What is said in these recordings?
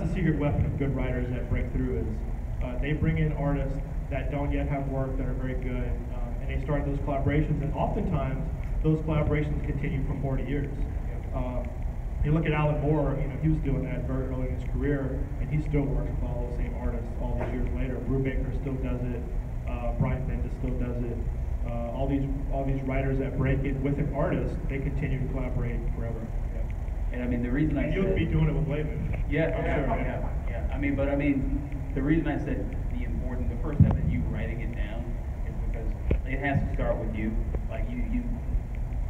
that's the secret weapon of good writers that break through is they bring in artists that don't yet have work that are very good, and they start those collaborations, and oftentimes those collaborations continue for 40 years. You look at Alan Moore, he was doing that very early in his career, and he still works with all those same artists all these years later. Brubaker still does it. Brian Bendis still does it. All these writers that break in with an artist, they continue to collaborate forever. And I mean, the reason I you'll be doing it with Layman. Yeah, I'm sure. Yeah. I mean, the reason I said the first step that you writing it down is because it has to start with you. Like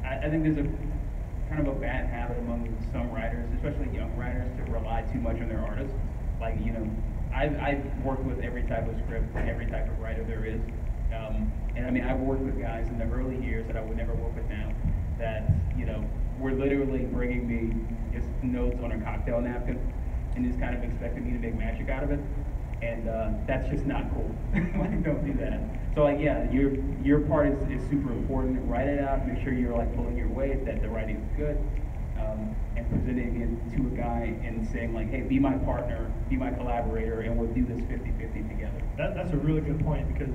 I think there's a kind of a bad habit among some writers, especially young writers, to rely too much on their artists. Like, I've worked with every type of script, every type of writer there is. And I mean, I've worked with guys in the early years that I would never work with now that, were literally bringing me just notes on a cocktail napkin and just kind of expecting me to make magic out of it. And that's just not cool. Like, don't do that. So, like, yeah, your part is super important. Write it out. Make sure you're, like, pulling your weight, that the writing is good, and presenting it to a guy and saying, like, hey, be my partner, be my collaborator, and we'll do this 50-50 together. That's a really good point, because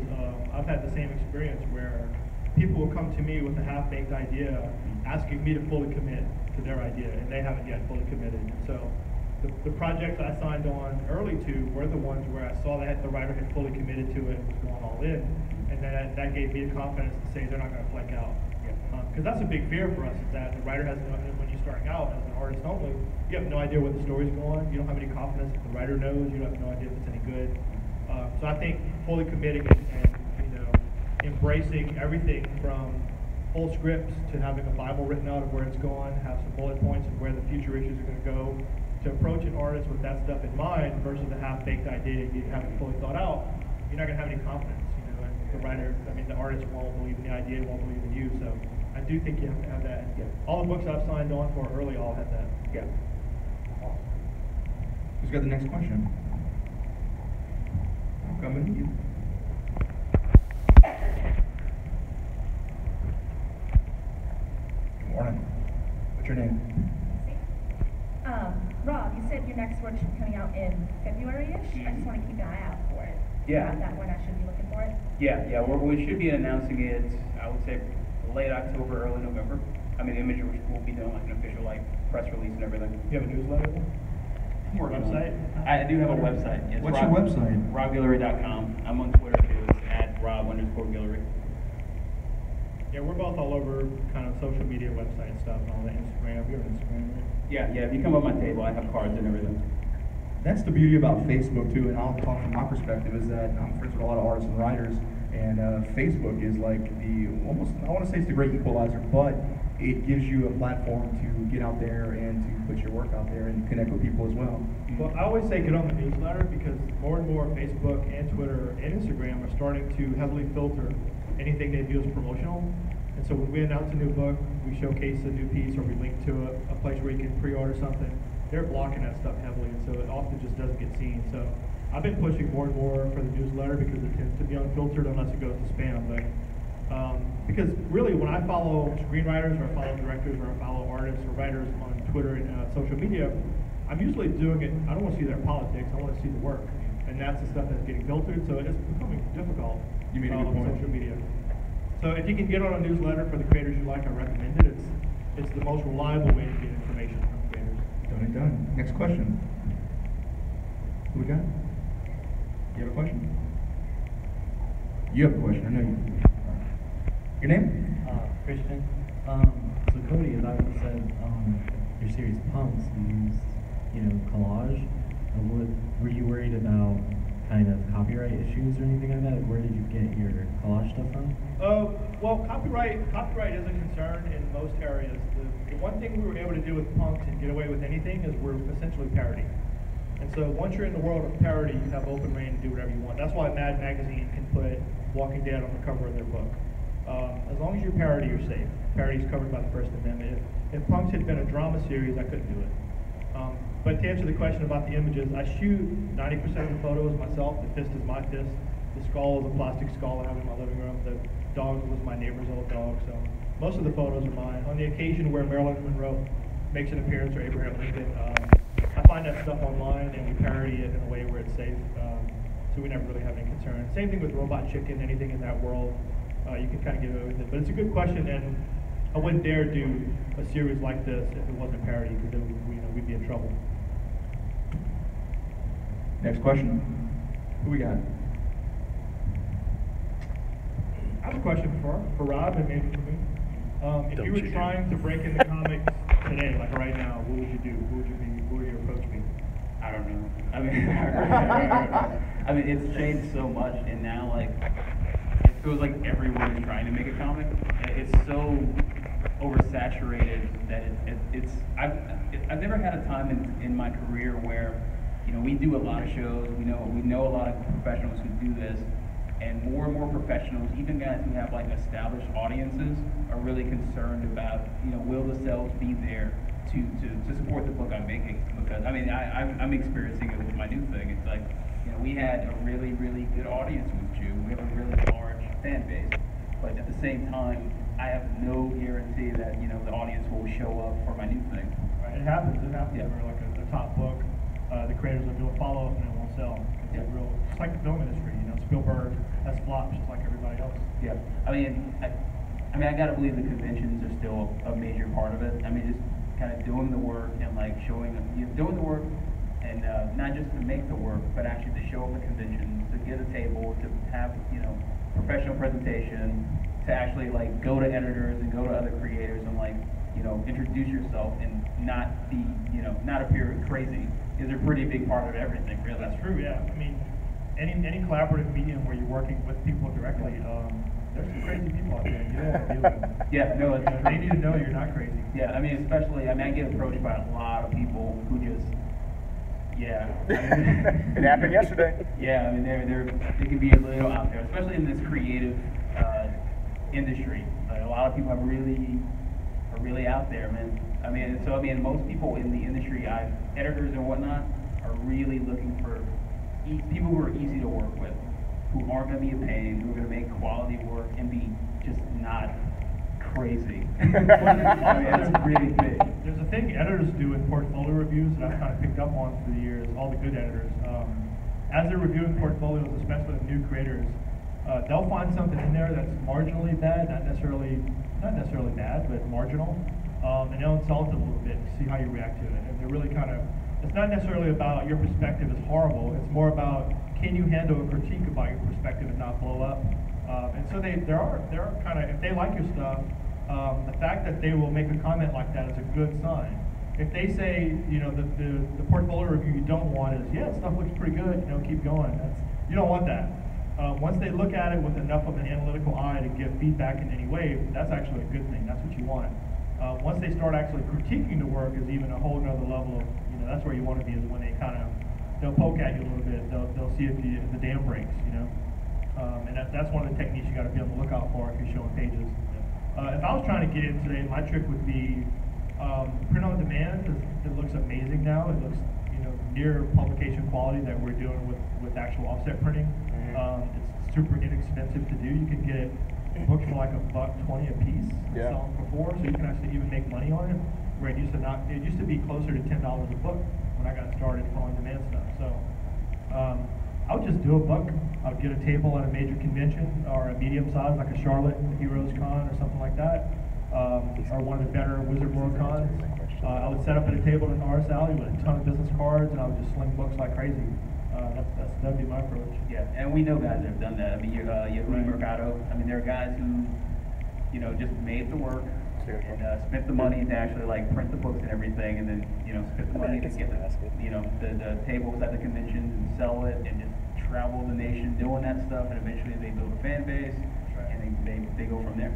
I've had the same experience where people will come to me with a half-baked idea, asking me to fully commit to their idea, and they haven't yet fully committed. So the projects I signed on early to were the ones where I saw that the writer had fully committed to it and was going all in, and that gave me the confidence to say they're not going to flake out. Because that's a big fear for us, is that the writer has no, when you're starting out as an artist only, you have no idea where the story's going, you don't have any confidence if the writer knows, you have no idea if it's any good. So I think fully committing and embracing everything from full scripts to having a Bible written out of where it's going, have some bullet points of where the future issues are going to go, to approach an artist with that stuff in mind versus a half-baked idea you haven't fully thought out, you're not going to have any confidence. And the artist won't believe in the idea, won't believe in you. So I do think you have to have that. Yeah. All the books I've signed on for early all had that. Yeah. Who's got the next question? I'm coming to you. Good morning. What's your name? Rob, you said your next work should be coming out in February-ish. I just want to keep an eye out for it. Yeah. That when I should be looking for it. Yeah. We should be announcing it, I would say, late October, early November. I mean, Image will be doing like an official press release and everything. You have a newsletter? Website? I do have a website. It's What's your website? RobGuillory.com. I'm on Twitter too. It's @Rob_Guillory. Yeah, we're both all over kind of social media website stuff and all that. Instagram. You're on Instagram, right? Yeah. If you come on my table, I have cards and everything. That's the beauty about Facebook too, and I'll talk from my perspective, is that I'm friends with a lot of artists and writers, and Facebook is like I want to say it's the great equalizer, but it gives you a platform to get out there and to put your work out there and connect with people as well. Well, I always say get on the newsletter, because more and more Facebook and Twitter and Instagram are starting to heavily filter anything they do as promotional. And so when we announce a new book, we showcase a new piece, or we link to a place where you can pre-order something, they're blocking that stuff heavily, and so it often just doesn't get seen. So I've been pushing more and more for the newsletter, because it tends to be unfiltered unless it goes to spam. But because really, when I follow screenwriters, or I follow directors, or I follow artists or writers on Twitter and social media, I'm usually doing it, I don't want to see their politics, I want to see the work. And that's the stuff that's getting filtered, so it's becoming difficult on social media. So if you can get on a newsletter for the creators you like, I recommend it. It's the most reliable way to get information from creators. Done. Next question. Who we got? You have a question? You have a question, I know you. Your name? Christian. So Kody, as I said, your series Punks, you used, collage. Were you worried about kind of copyright issues or anything like that? Where did you get your collage stuff from? Well, copyright is a concern in most areas. The one thing we were able to do with Punks and get away with anything is we're essentially parody. And so once you're in the world of parody, you have open reign to do whatever you want. That's why Mad Magazine can put Walking Dead on the cover of their book. As long as you're parody, you're safe. Parody is covered by the First Amendment. If Punks had been a drama series, I couldn't do it. But to answer the question about the images, I shoot 90% of the photos myself. The fist is my fist. The skull is a plastic skull I have in my living room. The dog was my neighbor's old dog. So most of the photos are mine. On the occasion where Marilyn Monroe makes an appearance, or Abraham Lincoln, I find that stuff online and we parody it in a way where it's safe, so we never really have any concern. Same thing with Robot Chicken, anything in that world, you can kind of get away with it. But it's a good question, and I wouldn't dare do a series like this if it wasn't parody, because then we'd be in trouble. Next question. Who we got? I have a question for Rob and maybe for me. If you were trying to break into comics today, like right now, what would you do? What would your approach be? I don't know. I mean, I mean, it's changed so much, and now like it feels like everyone is trying to make a comic. It's so oversaturated that it's. I've never had a time in my career where, you know, we do a lot of shows. We know a lot of professionals who do this, and more professionals, even guys who have like established audiences, are really concerned about, you know, will the sales be there to support the book I'm making? Because I mean, I'm experiencing it with my new thing. It's like, you know, we had a really good audience with Jew. We have a really large fan base, but at the same time, I have no guarantee that, you know, the audience will show up for my new thing. Right, it happens. Yeah. For like a top book, the creators will do a follow-up and it won't sell. It's like the film industry, you know, Spielberg has flopped just like everybody else. Yeah, I mean, I gotta believe the conventions are still a major part of it. I mean, just kind of doing the work and like showing them, you know, doing the work, and not just to make the work, but actually to show up at conventions, to get a table, to have, you know, professional presentation, to actually like go to editors and go to other creators and like, you know, introduce yourself and not be, you know, not appear crazy is a pretty big part of everything, really. That's true, yeah. I mean, any collaborative medium where you're working with people directly, there's some crazy people out there. You don't want to deal with them. Yeah, no, it's they need to know you're not crazy. Yeah, I mean, especially, I mean, I get approached by a lot of people who just, yeah. It happened yesterday. Yeah, I mean, they can be a little out there, especially in this creative industry. Like, a lot of people are really out there, man. I mean, most people in the industry, editors and whatnot, are really looking for people who are easy to work with, who aren't going to be a pain, who are going to make quality work and be just not crazy. I mean, that's really big. There's a thing editors do in portfolio reviews that I've kind of picked up on through the years, all the good editors. As they're reviewing portfolios, especially with new creators, they'll find something in there that's marginally bad, not necessarily bad, but marginal, and they'll insult it a little bit to see how you react to it. And they're really kind of, it's not necessarily about your perspective is horrible, it's more about, can you handle a critique about your perspective and not blow up? And so there are kind of, if they like your stuff, the fact that they will make a comment like that is a good sign. If they say, you know, the portfolio review you don't want is, yeah, stuff looks pretty good, you know, keep going. You don't want that. Once they look at it with enough of an analytical eye to give feedback in any way, that's actually a good thing. That's what you want. Once they start actually critiquing the work is even a whole nother level of, you know, that's where you want to be, is when they kind of, they'll poke at you a little bit. They'll see if the dam breaks, you know. And that's one of the techniques you got to be on the lookout for if you're showing pages. If I was trying to get in today, my trick would be print on demand. It looks amazing now. It looks, you know, near publication quality that we're doing with actual offset printing. It's super inexpensive to do. You can get books for like $1.20 a piece. Yeah. Sell them for $4, so you can actually even make money on it. Where it used to be closer to $10 a book when I got started for on-demand stuff. So I would just do a book. I would get a table at a major convention or a medium size, like a Charlotte Heroes Con or something like that, or one of the better Wizard World Cons. I would set up at a table in Norris Alley with a ton of business cards, and I would just sling books like crazy. That'd be my approach. Yeah, and we know guys that have done that. I mean, Yahoo Mercado. I mean, there are guys who, you know, just made the work and spent the money to actually like print the books and everything, and then, you know, spent the money to get the tables at the conventions and sell it, and just travel the nation doing that stuff, and eventually they build a fan base, and they go from there.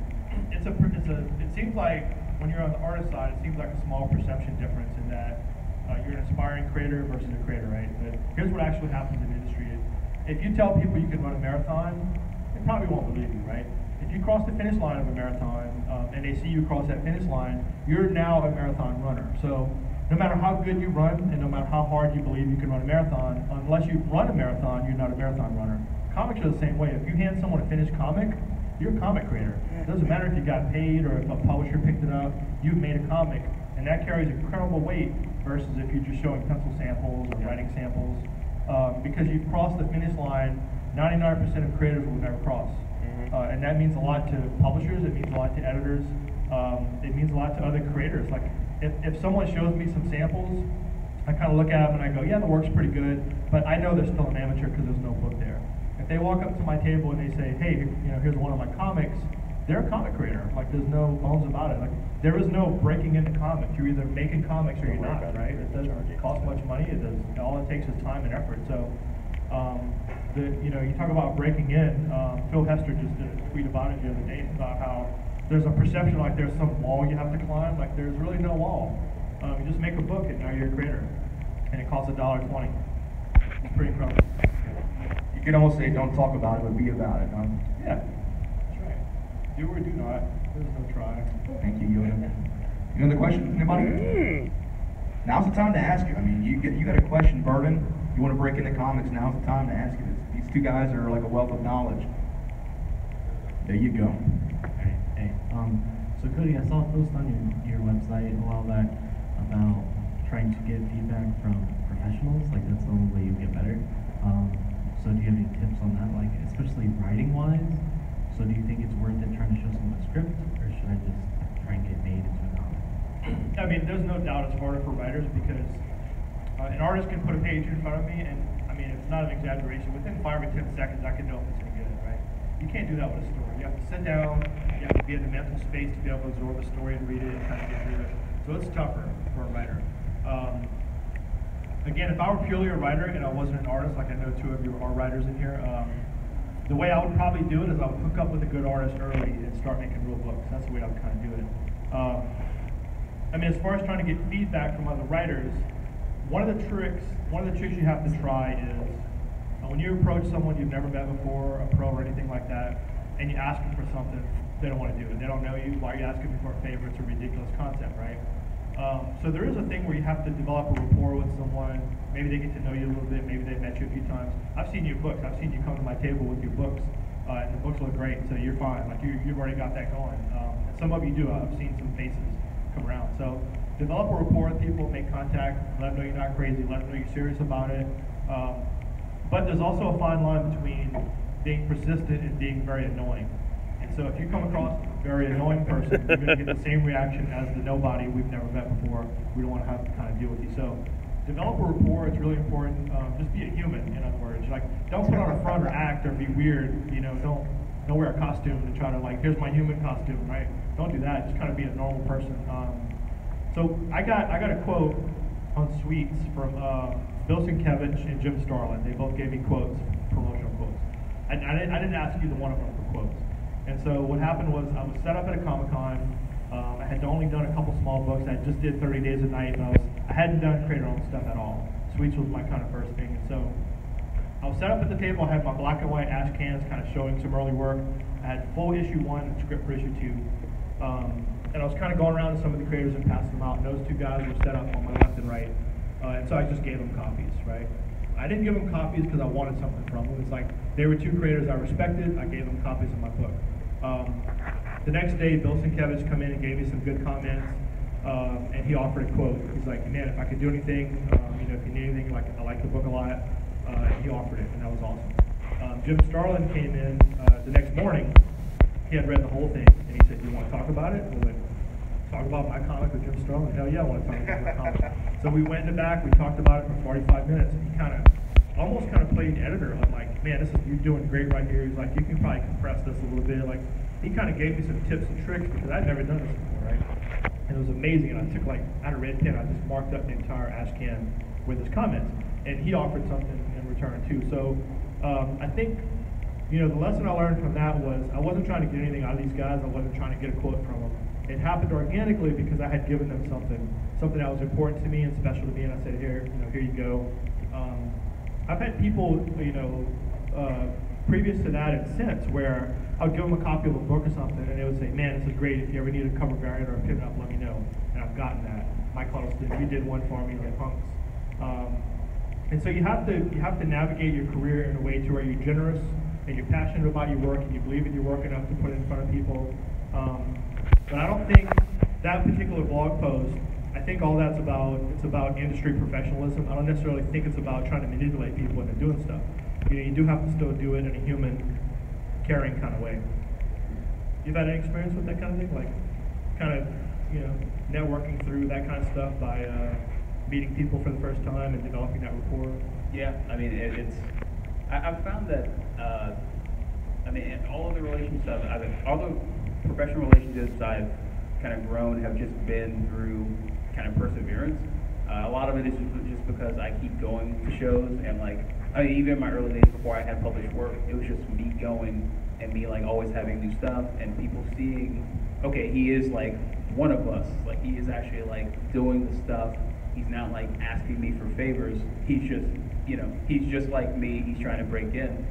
It seems like when you're on the artist side, it seems like a small perception difference in that you're an aspiring creator versus a creator, right? But here's what actually happens in the industry. If you tell people you can run a marathon, they probably won't believe you, right? If you cross the finish line of a marathon and they see you cross that finish line, you're now a marathon runner. So no matter how good you run and no matter how hard you believe you can run a marathon, unless you run a marathon, you're not a marathon runner. Comics are the same way. If you hand someone a finished comic, you're a comic creator. It doesn't matter if you got paid or if a publisher picked it up, you've made a comic, and that carries incredible weight versus if you're just showing pencil samples or writing samples. Because you've crossed the finish line, 99% of creators will never cross. And that means a lot to publishers, it means a lot to editors, it means a lot to other creators. Like, if someone shows me some samples, I kind of look at them and I go, yeah, the work's pretty good, but I know they're still an amateur because there's no book there. If they walk up to my table and they say, hey, here's one of my comics, they're a comic creator. Like, there's no bones about it. Like, there is no breaking into comics. You're either making comics or you're not, right? It doesn't cost much money. It does. All it takes is time and effort. So, you talk about breaking in. Phil Hester just did a tweet about it the other day about how there's a perception like there's some wall you have to climb. Like, there's really no wall. You just make a book and now you're a creator, and it costs $1.20. It's pretty incredible. You could almost say, don't talk about it, but be about it, huh? Yeah, that's right. Do or do not. There's no try. Thank you, Yoda. Any other questions? Anybody? Now's the time to ask it. I mean, you got a question burden. You want to break into comics? Now's the time to ask it. These two guys are like a wealth of knowledge. There you go. Hey, so Kody, I saw a post on your website a while back about trying to get feedback from professionals. Like, that's the only way you get better. So do you have any tips on that, like especially writing-wise? So do you think it's worth it trying to show someone a script, or should I just try and get made into a comic? I mean, there's no doubt it's harder for writers because an artist can put a page in front of me, and I mean, it's not an exaggeration. Within 5 or 10 seconds, I can know if it's any good, right? You can't do that with a story. You have to sit down, you have to be in the mental space to be able to absorb a story and read it and kind of get through it. So it's tougher for a writer. Again, if I were purely a writer and I wasn't an artist, like I know 2 of you are writers in here, the way I would probably do it is I would hook up with a good artist early and start making real books. That's the way I would kind of do it. I mean, as far as trying to get feedback from other writers, one of the tricks you have to try is when you approach someone you've never met before, a pro or anything like that, and you ask them for something, they don't want to do it. They don't know you. Why are you asking me for a favor? It's a ridiculous concept, right? So there is a thing where you have to develop a rapport with someone. Maybe they get to know you a little bit. Maybe they've met you a few times. I've seen your books. I've seen you come to my table with your books, and the books look great. So you're fine. Like you've already got that going. And some of you do. I've seen some faces come around. So develop a rapport with people. Make contact. Let them know you're not crazy. Let them know you're serious about it. But there's also a fine line between being persistent and being very annoying. And so if you come across a very annoying person, you're going to get the same reaction as the nobody we've never met before. We don't want to have to kind of deal with you. So develop a rapport. It's really important. Just be a human, in other words. Like, don't put on a front or act or be weird. Don't wear a costume and try to like, here's my human costume, right? Don't do that. Just kind of be a normal person. So I got a quote on Sweets from Bill Sienkiewicz and Jim Starlin. They both gave me quotes, promotional quotes. I didn't ask either one of them for quotes. And so what happened was I was set up at a Comic-Con. I had only done a couple small books. I just did 30 Days a Night, and I hadn't done creator-owned stuff at all. Sweets was my kind of first thing. And so I was set up at the table. I had my black and white ash cans kind of showing some early work. I had full issue 1 and script for issue 2. And I was kind of going around to some of the creators and passing them out. And those 2 guys were set up on my left and right. And so I just gave them copies, right? I didn't give them copies because I wanted something from them. It's like they were 2 creators I respected. I gave them copies of my book. The next day, Bill Sienkiewicz come in and gave me some good comments, and he offered a quote. He's like, man, if I could do anything, if you need anything, like I like the book a lot, he offered it, and that was awesome. Jim Starlin came in the next morning. He had read the whole thing, and he said, do you want to talk about it? I went, talk about my comic with Jim Starlin? Hell yeah, I want to talk about my comic. So we went in the back, we talked about it for 45 minutes, and he almost played editor. I'm like, man, you're doing great right here. He's like, you can probably compress this a little bit. Like, he kind of gave me some tips and tricks because I'd never done this before, right? And it was amazing. And I had a red pen, I just marked up the entire ash can with his comments. And he offered something in return too. So I think, the lesson I learned from that was I wasn't trying to get anything out of these guys. I wasn't trying to get a quote from them. It happened organically because I had given them something that was important to me and special to me. And I said, here you go. I've had people, previous to that and since, where I would give them a copy of a book or something, and they would say, man, this is great. If you ever need a cover variant or a pinup, let me know. And I've gotten that. Mike Huddleston, you did one for me, the Punks. And so you have to navigate your career in a way to where you're generous and you're passionate about your work and you believe in your work enough to put it in front of people. But I don't think that particular blog post I think all that's it's about industry professionalism. I don't necessarily think it's about trying to manipulate people into doing stuff. You do have to still do it in a human, caring kind of way. You've had any experience with that kind of thing? Like, kind of, networking through that kind of stuff by meeting people for the first time and developing that rapport? Yeah, I mean, I've found that, all of the relationships, all the professional relationships I've kind of grown have just been through kind of perseverance. A lot of it is just because I keep going to shows and even in my early days before I had published work, it was just me going and me always having new stuff and people seeing, okay, he is one of us, he is actually doing the stuff. He's not asking me for favors. He's just, he's just like me. He's trying to break in.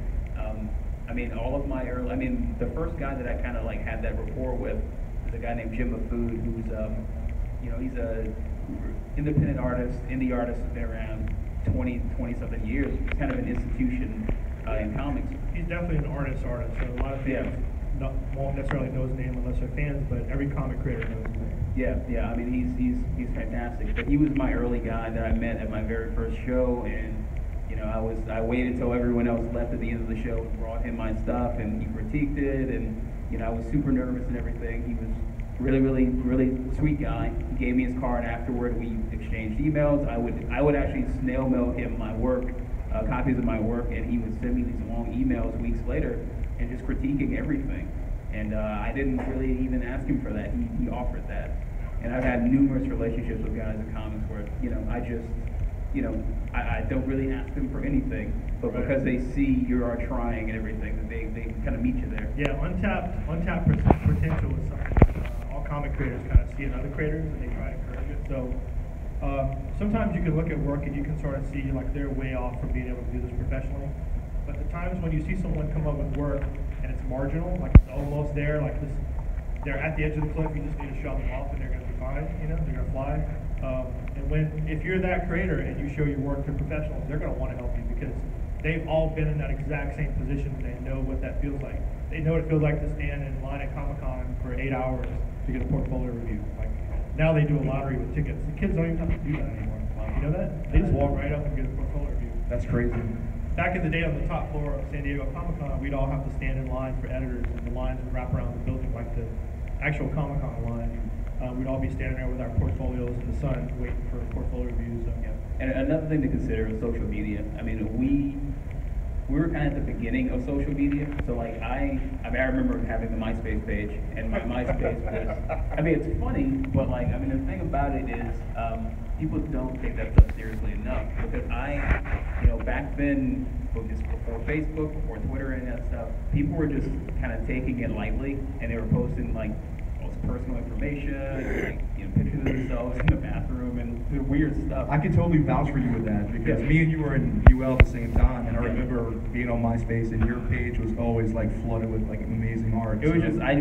All of my early, the first guy that I kind of had that rapport with is a guy named Jim Food, who's, he's a independent artist, indie artist, has been around 20 something years. He's kind of an institution in comics. He's definitely an artist, so a lot of fans won't necessarily know his name unless they're fans, but every comic creator knows his name. Yeah. He's fantastic. But he was my early guy that I met at my very first show, and I waited till everyone else left at the end of the show and brought him my stuff, and he critiqued it, and I was super nervous and everything. He was really sweet guy. He gave me his card afterward. We exchanged emails. I would actually snail mail him my work, copies of my work, and he would send me these long emails weeks later and just critiquing everything. And I didn't really even ask him for that. He offered that. And I've had numerous relationships with guys in comics where, I just, I don't really ask them for anything, but because they see you are trying and everything, that they kind of meet you there. Yeah, untapped potential is something all comic creators kind of see in other creators, and they try to encourage it. So sometimes you can look at work and you can sort of see they're way off from being able to do this professionally. But the times when you see someone come up with work and it's marginal, it's almost there, they're at the edge of the cliff, you just need to shove them off and they're going to be fine, they're going to fly. And if you're that creator and you show your work to professionals, they're going to want to help you because they've all been in that exact same position and they know what that feels like. They know what it feels like to stand in line at Comic-Con for 8 hours to get a portfolio review. Now they do a lottery with tickets. The kids don't even have to do that anymore. You know that? They just walk right up and get a portfolio review. That's crazy. Back in the day on the top floor of San Diego Comic-Con, we'd all have to stand in line for editors, and the lines would wrap around the building like the actual Comic-Con line. We'd all be standing there with our portfolios in the sun, waiting for portfolio reviews. And another thing to consider is social media. We were kind of at the beginning of social media. So I remember having the MySpace page, and my MySpace was, it's funny, but the thing about it is, people don't take that stuff seriously enough. Because back then, before Facebook, before Twitter and that stuff, people were just kind of taking it lightly, and they were posting personal information, pictures of themselves in the bathroom and weird stuff. I can totally vouch for you with that because me and you were in UL at the same time, and I remember being on MySpace, and your page was always flooded with amazing art. It was just I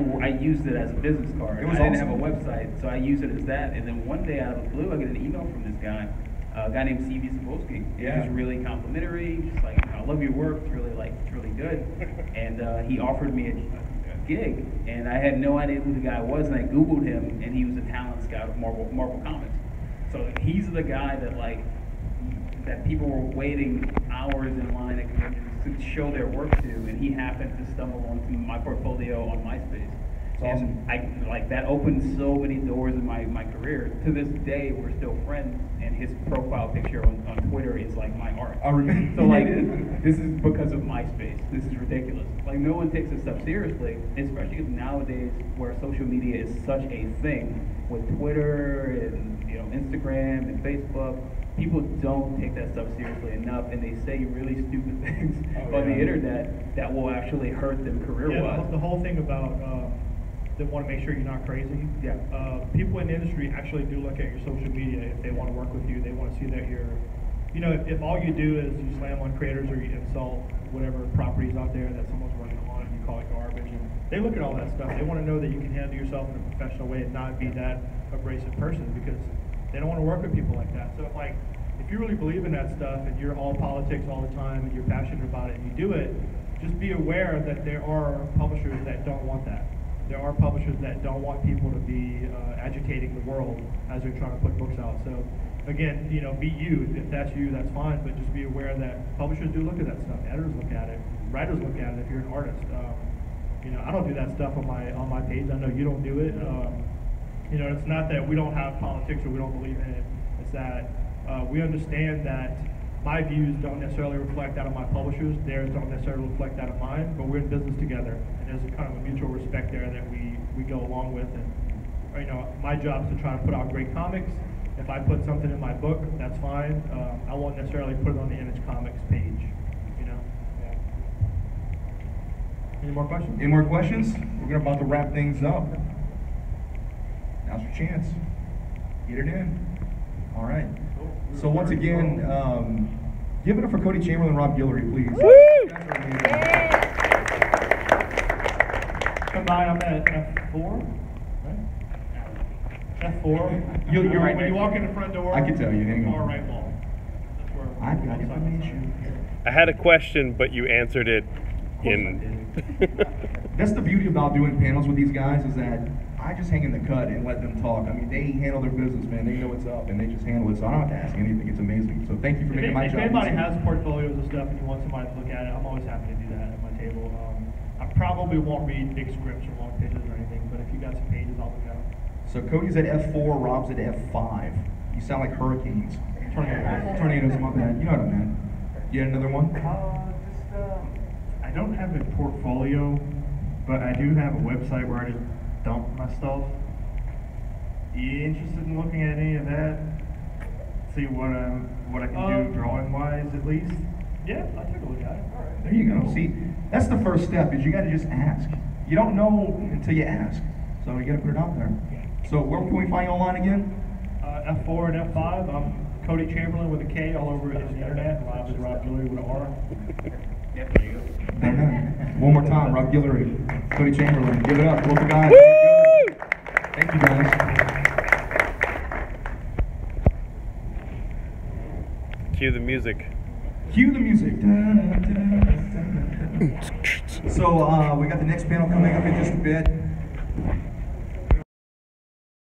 used it as a business card. It was I didn't have a website, so I used it as that. And then one day out of the blue, I get an email from this guy, a guy named C.V. Sapolsky. Yeah. He's really complimentary, just I love your work. It's really good. And he offered me a gig, and I had no idea who the guy was, and I Googled him, and he was a talent scout of Marvel Comics. So he's the guy that people were waiting hours in line at conventions to show their work to, and he happened to stumble onto my portfolio on MySpace. It's awesome. And that opened so many doors in my career. To this day, we're still friends, and his profile picture on Twitter is my art. I remember. So this is because of MySpace. This is ridiculous. No one takes this stuff seriously, especially nowadays where social media is such a thing with Twitter and Instagram and Facebook. People don't take that stuff seriously enough, and they say really stupid things on the internet that will actually hurt them career-wise. Yeah, the whole thing about they want to make sure you're not crazy. Yeah. People in the industry actually do look at your social media if they want to work with you. They want to see that you're, if all you do is you slam on creators or you insult whatever properties out there that someone's working on and you call it garbage, and they look at all that stuff. They want to know that you can handle yourself in a professional way and not be that abrasive person because they don't want to work with people like that. So if you really believe in that stuff and you're all politics all the time and you're passionate about it and you do it, just be aware that there are publishers that don't want that. there are publishers that don't want people to be agitating the world as they're trying to put books out. So again, you know, be you. If that's you, that's fine. But just be aware that publishers do look at that stuff. Editors look at it. Writers look at it. If you're an artist, you know, I don't do that stuff on my page. I know you don't do it. You know, it's not that we don't have politics or we don't believe in it. It's that we understand that my views don't necessarily reflect that of my publishers. Theirs don't necessarily reflect that of mine. But we're in business together, and there's a kind of a mutual respect there that we go along with. And you know, my job is to try to put out great comics. If I put something in my book, that's fine. I won't necessarily put it on the Image Comics page. You know. Yeah. Any more questions? Any more questions? We're about to wrap things up. Now's your chance. Get it in. All right. So once again, give it up for Kody Chamberlain and Rob Guillory, please. Woo! Combined, I'm at F4. Right? F4. You're Right when you next walk to in the front door. I can tell you, hang on. Far right wall. That's where I've got information. I had a question, but you answered it in. That's the beauty about doing panels with these guys, is that I just hang in the cut and let them talk. I mean, they handle their business, man. They know what's up, and they just handle it. So I don't have to ask anything. It's amazing. So thank you for making my If job anybody easy. has portfolios and stuff and you want somebody to look at it, I'm always happy to do that at my table. I probably won't read big scripts or long pages or anything, but if you got some pages, I'll look at them. So Cody's at F4, Rob's at F5. You sound like hurricanes. Tornadoes, my bad. You know what I meant. You had another one? I don't have a portfolio, but I do have a website where I just dump my stuff. You interested in looking at any of that? See what I can do drawing wise at least? Yeah, I'll take a look at it. All right. There you go. See, that's the first step, is you got to just ask. You don't know until you ask. So you got to put it out there. So where can we find you online again? F4 and F5. I'm Kody Chamberlain with a K all over the internet. Rob is Rob Guillory with an R. Yep, there you go. Amen. One more time, Rob Guillory, Kody Chamberlain. Give it up. Both the guys. Woo! Thank you, guys. Cue the music. Cue the music. So we got the next panel coming up in just a bit.